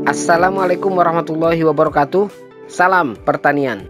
Assalamualaikum warahmatullahi wabarakatuh. Salam pertanian.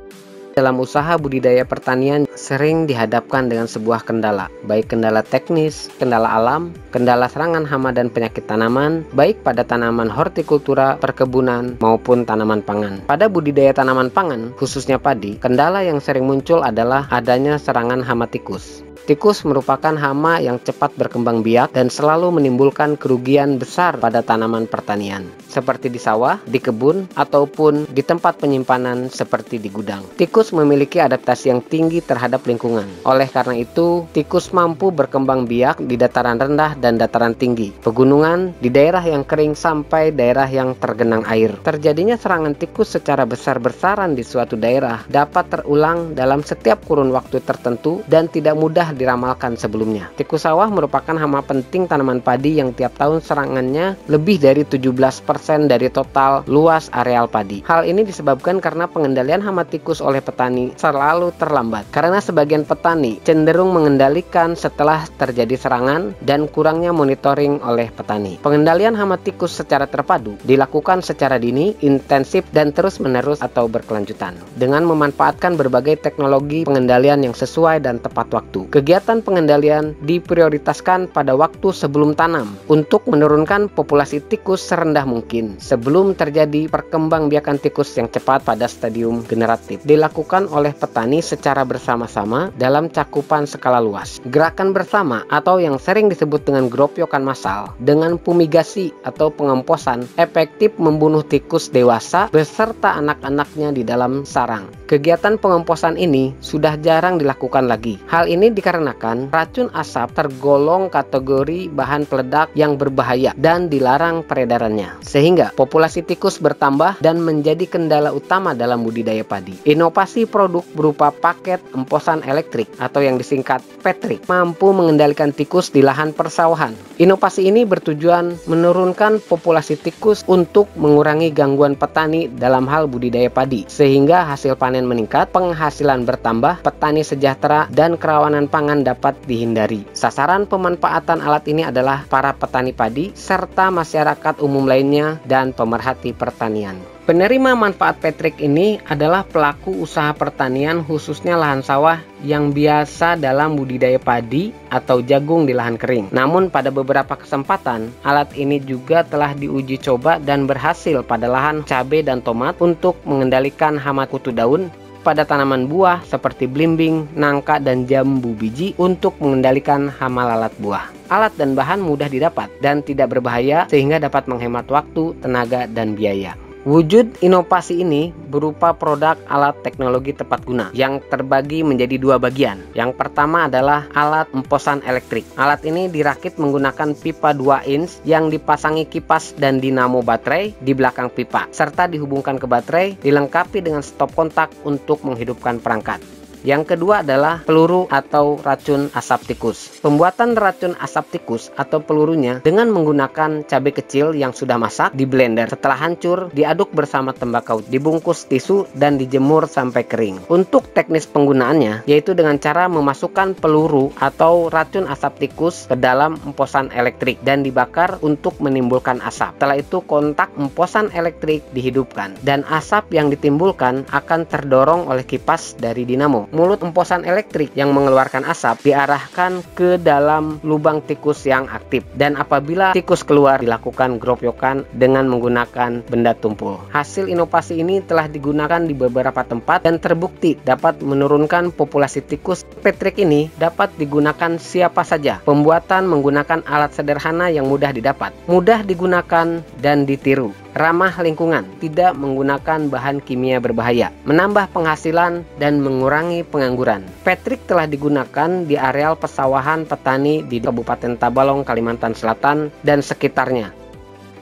Dalam usaha budidaya pertanian sering dihadapkan dengan sebuah kendala, baik kendala teknis, kendala alam, kendala serangan hama dan penyakit tanaman, baik pada tanaman hortikultura, perkebunan, maupun tanaman pangan. Pada budidaya tanaman pangan, khususnya padi, kendala yang sering muncul adalah adanya serangan hama tikus. Tikus merupakan hama yang cepat berkembang biak dan selalu menimbulkan kerugian besar pada tanaman pertanian, seperti di sawah, di kebun, ataupun di tempat penyimpanan seperti di gudang. Tikus memiliki adaptasi yang tinggi terhadap lingkungan. Oleh karena itu, tikus mampu berkembang biak di dataran rendah dan dataran tinggi, pegunungan, di daerah yang kering sampai daerah yang tergenang air. Terjadinya serangan tikus secara besar-besaran di suatu daerah dapat terulang dalam setiap kurun waktu tertentu dan tidak mudah diramalkan sebelumnya. Tikus sawah merupakan hama penting tanaman padi yang tiap tahun serangannya lebih dari 17% dari total luas areal padi. Hal ini disebabkan karena pengendalian hama tikus oleh petani selalu terlambat. Karena sebagian petani cenderung mengendalikan setelah terjadi serangan dan kurangnya monitoring oleh petani. Pengendalian hama tikus secara terpadu dilakukan secara dini, intensif, dan terus-menerus atau berkelanjutan dengan memanfaatkan berbagai teknologi pengendalian yang sesuai dan tepat waktu. Kegiatan pengendalian diprioritaskan pada waktu sebelum tanam untuk menurunkan populasi tikus serendah mungkin sebelum terjadi perkembangbiakan tikus yang cepat pada stadium generatif. Dilakukan oleh petani secara bersama-sama dalam cakupan skala luas. Gerakan bersama atau yang sering disebut dengan gropyokan massal dengan fumigasi atau pengemposan efektif membunuh tikus dewasa beserta anak-anaknya di dalam sarang. Kegiatan pengemposan ini sudah jarang dilakukan lagi. Hal ini dikarenakan racun asap tergolong kategori bahan peledak yang berbahaya dan dilarang peredarannya, sehingga populasi tikus bertambah dan menjadi kendala utama dalam budidaya padi. Inovasi produk berupa paket emposan elektrik atau yang disingkat Petrik mampu mengendalikan tikus di lahan persawahan. Inovasi ini bertujuan menurunkan populasi tikus untuk mengurangi gangguan petani dalam hal budidaya padi, sehingga hasil panen meningkat, penghasilan bertambah, petani sejahtera, dan kerawanan pangan dapat dihindari. Sasaran pemanfaatan alat ini adalah para petani padi serta masyarakat umum lainnya dan pemerhati pertanian. Penerima manfaat Petrik ini adalah pelaku usaha pertanian khususnya lahan sawah yang biasa dalam budidaya padi atau jagung di lahan kering. Namun pada beberapa kesempatan alat ini juga telah diuji coba dan berhasil pada lahan cabai dan tomat untuk mengendalikan hama kutu daun, pada tanaman buah seperti belimbing, nangka, dan jambu biji untuk mengendalikan hama lalat buah. Alat dan bahan mudah didapat dan tidak berbahaya sehingga dapat menghemat waktu, tenaga, dan biaya. Wujud inovasi ini berupa produk alat teknologi tepat guna yang terbagi menjadi dua bagian. Yang pertama adalah alat emposan elektrik. Alat ini dirakit menggunakan pipa 2 inch yang dipasangi kipas dan dinamo baterai di belakang pipa, serta dihubungkan ke baterai, dilengkapi dengan stop kontak untuk menghidupkan perangkat. Yang kedua adalah peluru atau racun asap tikus. Pembuatan racun asap tikus atau pelurunya dengan menggunakan cabai kecil yang sudah masak di blender. Setelah hancur, diaduk bersama tembakau, dibungkus tisu dan dijemur sampai kering. Untuk teknis penggunaannya yaitu dengan cara memasukkan peluru atau racun asap tikus ke dalam emposan elektrik dan dibakar untuk menimbulkan asap. Setelah itu kontak emposan elektrik dihidupkan dan asap yang ditimbulkan akan terdorong oleh kipas dari dinamo. Mulut emposan elektrik yang mengeluarkan asap diarahkan ke dalam lubang tikus yang aktif, dan apabila tikus keluar dilakukan gropyokan dengan menggunakan benda tumpul. Hasil inovasi ini telah digunakan di beberapa tempat dan terbukti dapat menurunkan populasi tikus. Petrik ini dapat digunakan siapa saja. Pembuatan menggunakan alat sederhana yang mudah didapat, mudah digunakan dan ditiru, ramah lingkungan, tidak menggunakan bahan kimia berbahaya, menambah penghasilan dan mengurangi pengangguran. Petrik telah digunakan di areal persawahan petani di Kabupaten Tabalong, Kalimantan Selatan dan sekitarnya.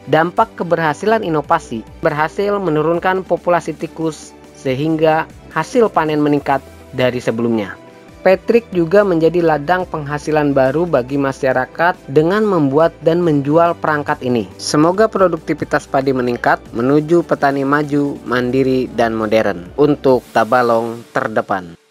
Dampak keberhasilan inovasi berhasil menurunkan populasi tikus sehingga hasil panen meningkat dari sebelumnya. Petrik juga menjadi ladang penghasilan baru bagi masyarakat dengan membuat dan menjual perangkat ini. Semoga produktivitas padi meningkat menuju petani maju, mandiri, dan modern untuk Tabalong terdepan.